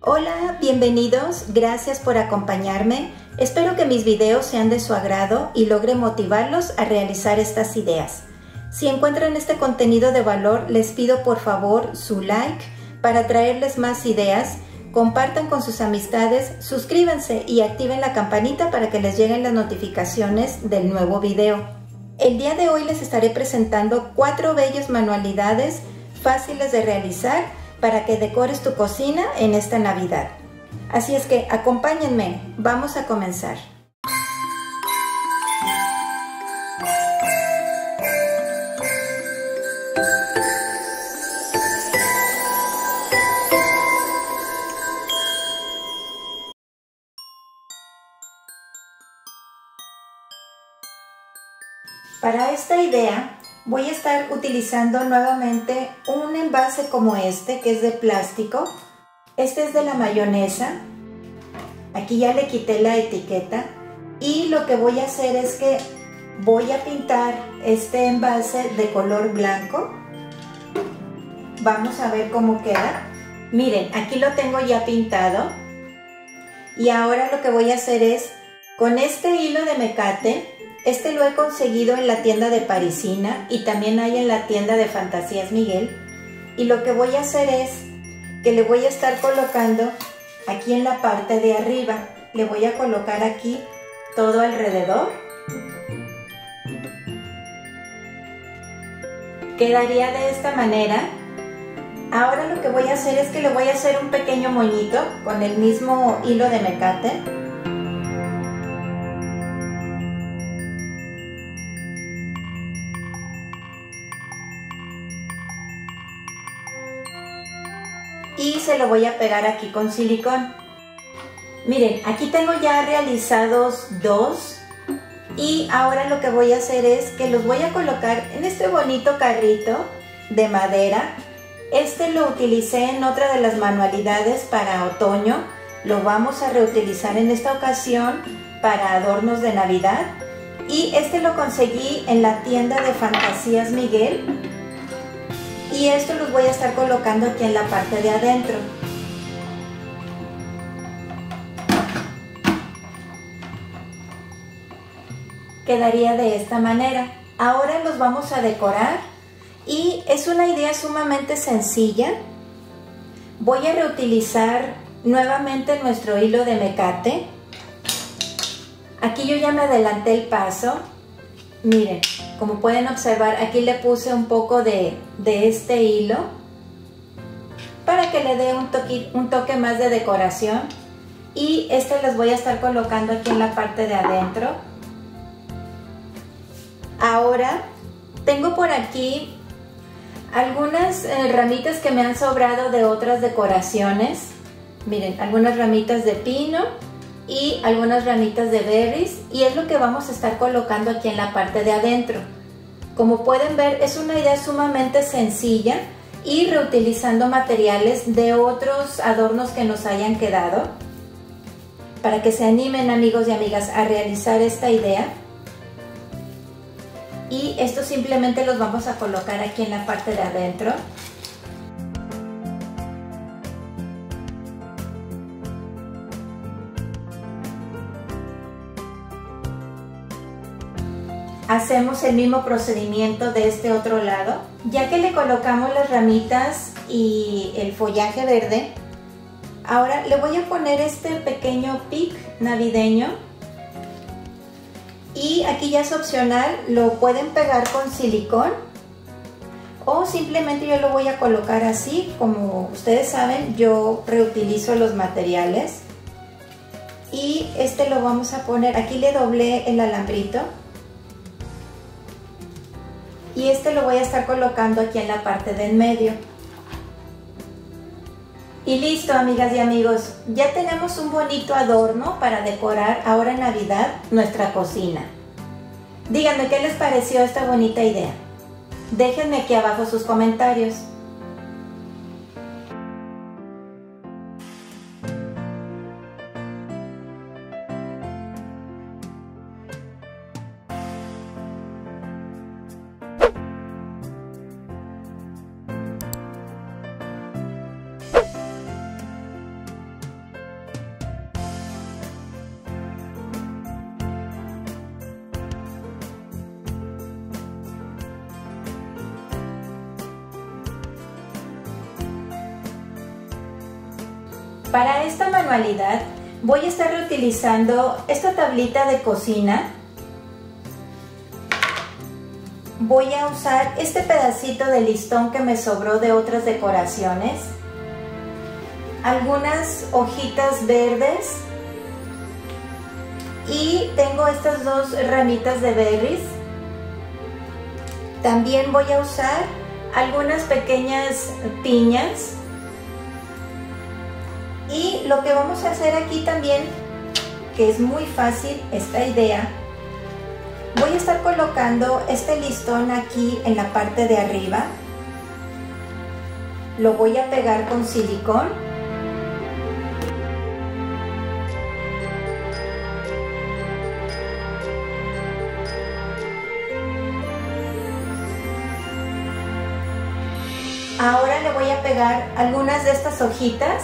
Hola, bienvenidos, gracias por acompañarme. Espero que mis videos sean de su agrado y logre motivarlos a realizar estas ideas. Si encuentran este contenido de valor, les pido por favor su like para traerles más ideas. Compartan con sus amistades, suscríbanse y activen la campanita para que les lleguen las notificaciones del nuevo video. El día de hoy les estaré presentando 4 bellas manualidades fáciles de realizar para que decores tu cocina en esta Navidad. Así es que acompáñenme, vamos a comenzar. Para esta idea voy a estar utilizando nuevamente un envase como este, que es de plástico. Este es de la mayonesa. Aquí ya le quité la etiqueta. Y lo que voy a hacer es que voy a pintar este envase de color blanco. Vamos a ver cómo queda. Miren, aquí lo tengo ya pintado. Y ahora lo que voy a hacer es, con este hilo de mecate, este lo he conseguido en la tienda de Parisina y también hay en la tienda de Fantasías Miguel. Y lo que voy a hacer es que le voy a estar colocando aquí en la parte de arriba. Le voy a colocar aquí todo alrededor. Quedaría de esta manera. Ahora lo que voy a hacer es que le voy a hacer un pequeño moñito con el mismo hilo de mecate. Y se lo voy a pegar aquí con silicón. Miren, aquí tengo ya realizados 2 y ahora lo que voy a hacer es que los voy a colocar en este bonito carrito de madera. Este lo utilicé en otra de las manualidades para otoño, lo vamos a reutilizar en esta ocasión para adornos de Navidad y este lo conseguí en la tienda de Fantasías Miguel. Y esto los voy a estar colocando aquí en la parte de adentro. Quedaría de esta manera. Ahora los vamos a decorar y es una idea sumamente sencilla. Voy a reutilizar nuevamente nuestro hilo de mecate. Aquí yo ya me adelanté el paso. Miren, como pueden observar, aquí le puse un poco de este hilo para que le dé un toque más de decoración. Y este les voy a estar colocando aquí en la parte de adentro. Ahora, tengo por aquí algunas ramitas que me han sobrado de otras decoraciones. Miren, algunas ramitas de pino y algunas ramitas de berries y es lo que vamos a estar colocando aquí en la parte de adentro. Como pueden ver, es una idea sumamente sencilla y reutilizando materiales de otros adornos que nos hayan quedado para que se animen, amigos y amigas, a realizar esta idea. Y esto simplemente los vamos a colocar aquí en la parte de adentro. Hacemos el mismo procedimiento de este otro lado. Ya que le colocamos las ramitas y el follaje verde, ahora le voy a poner este pequeño pic navideño. Y aquí ya es opcional, lo pueden pegar con silicón o simplemente yo lo voy a colocar así. Como ustedes saben, yo reutilizo los materiales. Y este lo vamos a poner, aquí le doblé el alambrito. Y este lo voy a estar colocando aquí en la parte del medio. Y listo, amigas y amigos, ya tenemos un bonito adorno para decorar ahora en Navidad nuestra cocina. Díganme qué les pareció esta bonita idea. Déjenme aquí abajo sus comentarios. Para esta manualidad voy a estar reutilizando esta tablita de cocina. Voy a usar este pedacito de listón que me sobró de otras decoraciones, algunas hojitas verdes y tengo estas dos ramitas de berries. También voy a usar algunas pequeñas piñas. Y lo que vamos a hacer aquí también, que es muy fácil esta idea, voy a estar colocando este listón aquí en la parte de arriba. Lo voy a pegar con silicón. Ahora le voy a pegar algunas de estas hojitas.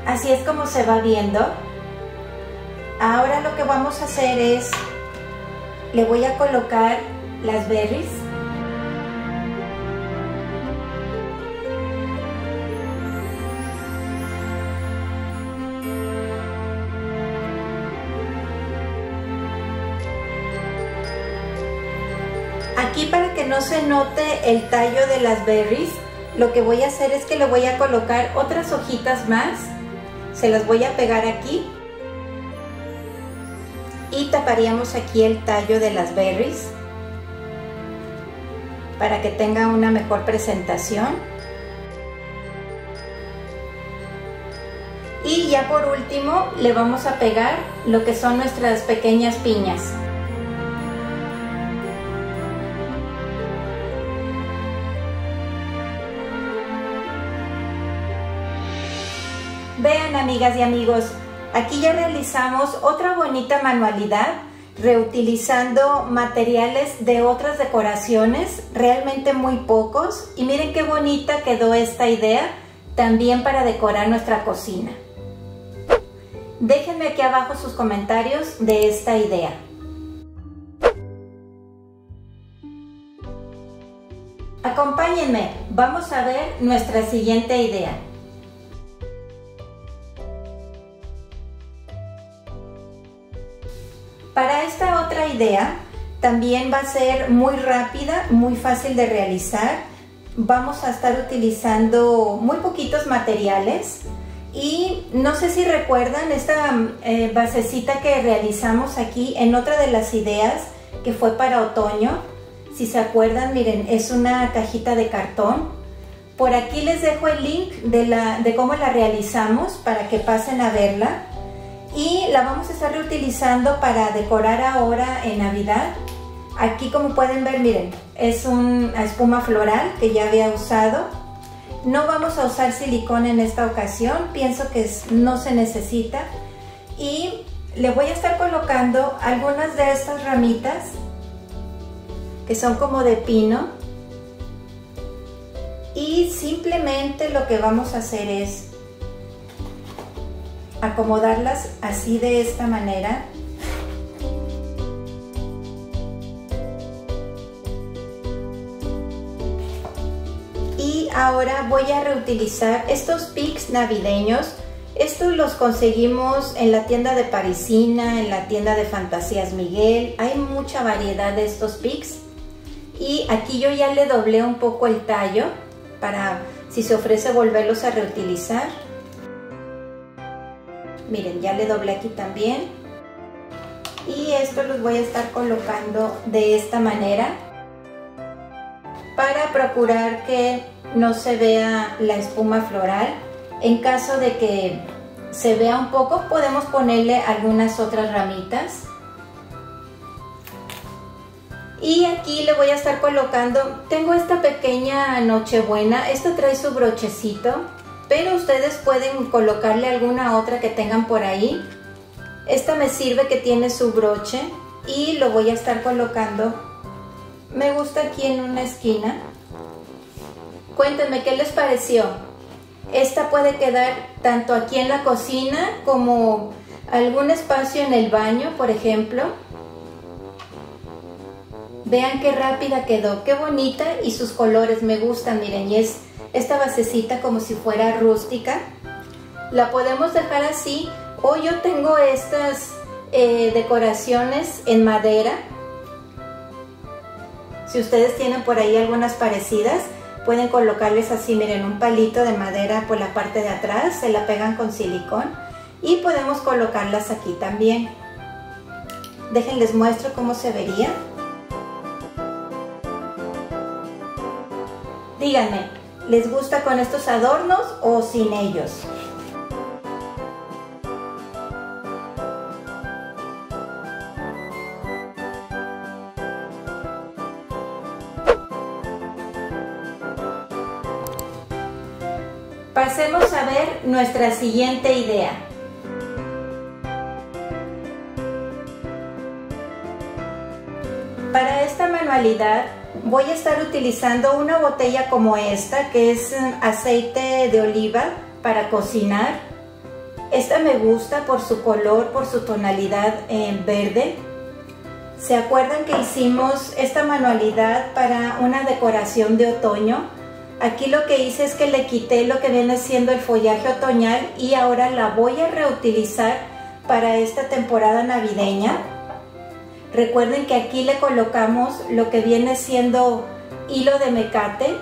Así es como se va viendo. Ahora lo que vamos a hacer es, le voy a colocar las berries. Aquí, para que no se note el tallo de las berries, lo que voy a hacer es que le voy a colocar otras hojitas más. Se las voy a pegar aquí y taparíamos aquí el tallo de las berries para que tenga una mejor presentación. Y ya por último le vamos a pegar lo que son nuestras pequeñas piñas. Vean, amigas y amigos, aquí ya realizamos otra bonita manualidad reutilizando materiales de otras decoraciones, realmente muy pocos, y miren qué bonita quedó esta idea también para decorar nuestra cocina. Déjenme aquí abajo sus comentarios de esta idea. Acompáñenme, vamos a ver nuestra siguiente idea. Para esta otra idea, también va a ser muy rápida, muy fácil de realizar. Vamos a estar utilizando muy poquitos materiales y no sé si recuerdan esta basecita que realizamos aquí en otra de las ideas que fue para otoño. Si se acuerdan, miren, es una cajita de cartón. Por aquí les dejo el link de cómo la realizamos para que pasen a verla. Y la vamos a estar reutilizando para decorar ahora en Navidad. Aquí, como pueden ver, miren, es una espuma floral que ya había usado. No vamos a usar silicón en esta ocasión, pienso que no se necesita. Y le voy a estar colocando algunas de estas ramitas que son como de pino. Y simplemente lo que vamos a hacer es acomodarlas así, de esta manera. Y ahora voy a reutilizar estos pics navideños. Estos los conseguimos en la tienda de Parisina, en la tienda de Fantasías Miguel. Hay mucha variedad de estos pics. Y aquí yo ya le doblé un poco el tallo para, si se ofrece, volverlos a reutilizar. Miren, ya le doblé aquí también. Y esto los voy a estar colocando de esta manera para procurar que no se vea la espuma floral. En caso de que se vea un poco, podemos ponerle algunas otras ramitas. Y aquí le voy a estar colocando, tengo esta pequeña nochebuena, esta trae su brochecito, pero ustedes pueden colocarle alguna otra que tengan por ahí. Esta me sirve, que tiene su broche, y lo voy a estar colocando, me gusta aquí en una esquina. Cuéntenme qué les pareció esta esta puede quedar tanto aquí en la cocina como algún espacio en el baño, por ejemplo. Vean qué rápida quedó, qué bonita, y sus colores me gustan, miren, y es esta basecita como si fuera rústica. La podemos dejar así, o yo tengo estas decoraciones en madera. Si ustedes tienen por ahí algunas parecidas, pueden colocarles así, miren, un palito de madera por la parte de atrás, se la pegan con silicón y podemos colocarlas aquí también. Déjenles muestro cómo se vería. Díganme, ¿les gusta con estos adornos o sin ellos? Pasemos a ver nuestra siguiente idea. Para esta manualidad voy a estar utilizando una botella como esta, que es aceite de oliva para cocinar. Esta me gusta por su color, por su tonalidad en verde. ¿Se acuerdan que hicimos esta manualidad para una decoración de otoño? Aquí lo que hice es que le quité lo que viene siendo el follaje otoñal y ahora la voy a reutilizar para esta temporada navideña. Recuerden que aquí le colocamos lo que viene siendo hilo de mecate.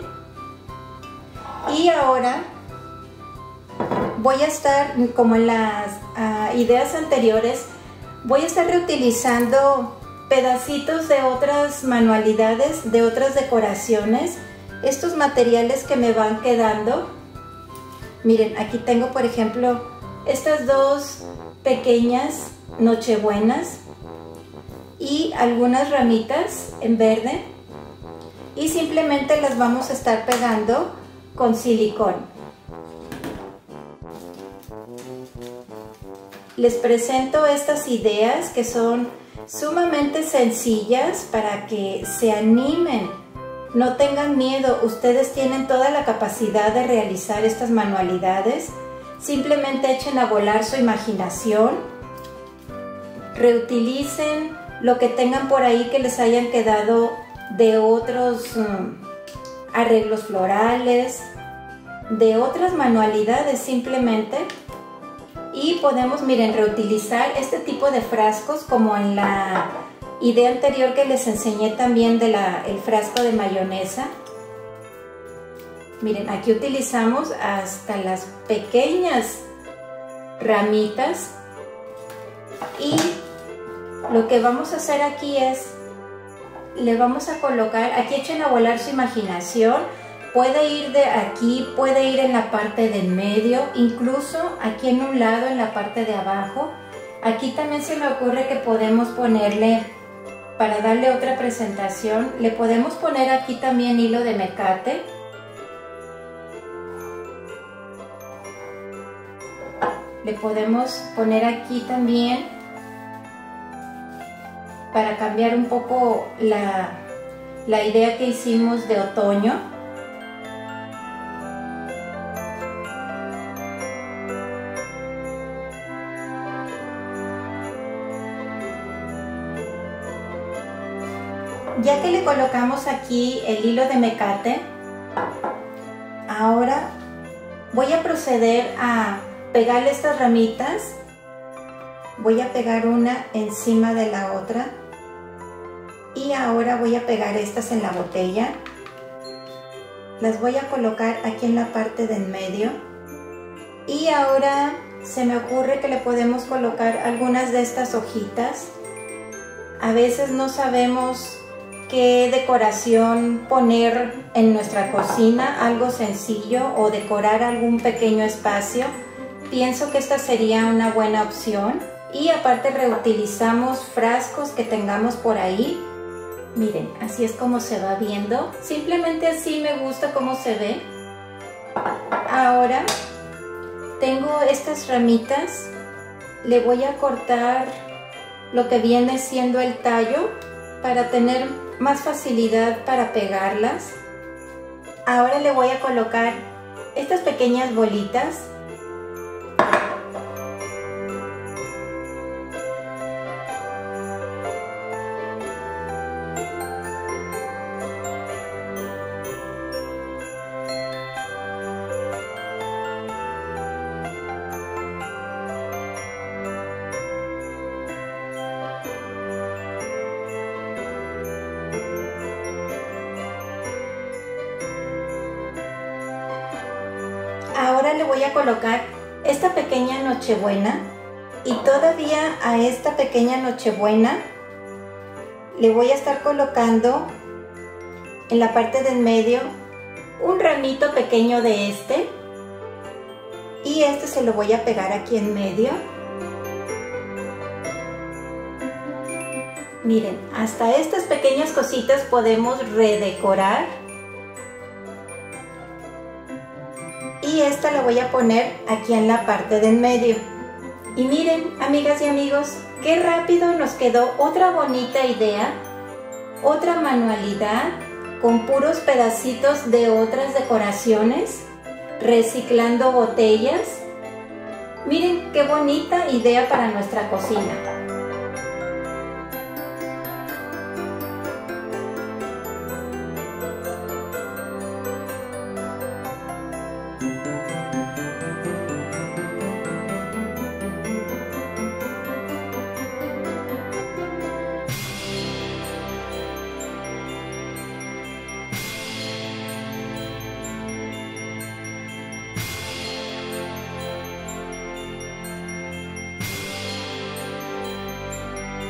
Y ahora voy a estar, como en las ideas anteriores, voy a estar reutilizando pedacitos de otras manualidades, de otras decoraciones. Estos materiales que me van quedando, miren, aquí tengo por ejemplo estas dos pequeñas nochebuenas y algunas ramitas en verde, y simplemente las vamos a estar pegando con silicón. Les presento estas ideas que son sumamente sencillas para que se animen. No tengan miedo, ustedes tienen toda la capacidad de realizar estas manualidades. Simplemente echen a volar su imaginación. Reutilicen lo que tengan por ahí que les hayan quedado de otros arreglos florales, de otras manualidades simplemente. Y podemos, miren, reutilizar este tipo de frascos como en la idea anterior que les enseñé también de el frasco de mayonesa. Miren, aquí utilizamos hasta las pequeñas ramitas, y lo que vamos a hacer aquí es, le vamos a colocar, aquí echen a volar su imaginación, puede ir de aquí, puede ir en la parte del medio, incluso aquí en un lado, en la parte de abajo. Aquí también se me ocurre que podemos ponerle, para darle otra presentación, le podemos poner aquí también hilo de mecate. Le podemos poner aquí también, para cambiar un poco la idea que hicimos de otoño. Ya que le colocamos aquí el hilo de mecate, ahora voy a proceder a pegarle estas ramitas. Voy a pegar una encima de la otra y ahora voy a pegar estas en la botella. Las voy a colocar aquí en la parte del medio, y ahora se me ocurre que le podemos colocar algunas de estas hojitas. A veces no sabemos qué decoración poner en nuestra cocina, algo sencillo, o decorar algún pequeño espacio. Pienso que esta sería una buena opción. Y aparte reutilizamos frascos que tengamos por ahí. Miren, así es como se va viendo. Simplemente así me gusta cómo se ve. Ahora tengo estas ramitas. Le voy a cortar lo que viene siendo el tallo para tener más facilidad para pegarlas. Ahora le voy a colocar estas pequeñas bolitas. Ahora le voy a colocar esta pequeña nochebuena y todavía a esta pequeña nochebuena le voy a estar colocando en la parte del medio un ramito pequeño de este y este se lo voy a pegar aquí en medio. Miren, hasta estas pequeñas cositas podemos redecorar. Y esta la voy a poner aquí en la parte del medio. Y miren, amigas y amigos, qué rápido nos quedó otra bonita idea, otra manualidad con puros pedacitos de otras decoraciones, reciclando botellas. Miren qué bonita idea para nuestra cocina.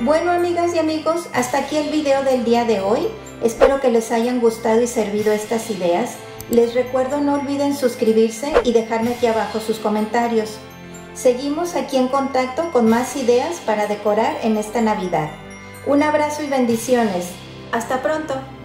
Bueno, amigas y amigos, hasta aquí el video del día de hoy. Espero que les hayan gustado y servido estas ideas. Les recuerdo, no olviden suscribirse y dejarme aquí abajo sus comentarios. Seguimos aquí en contacto con más ideas para decorar en esta Navidad. Un abrazo y bendiciones. ¡Hasta pronto!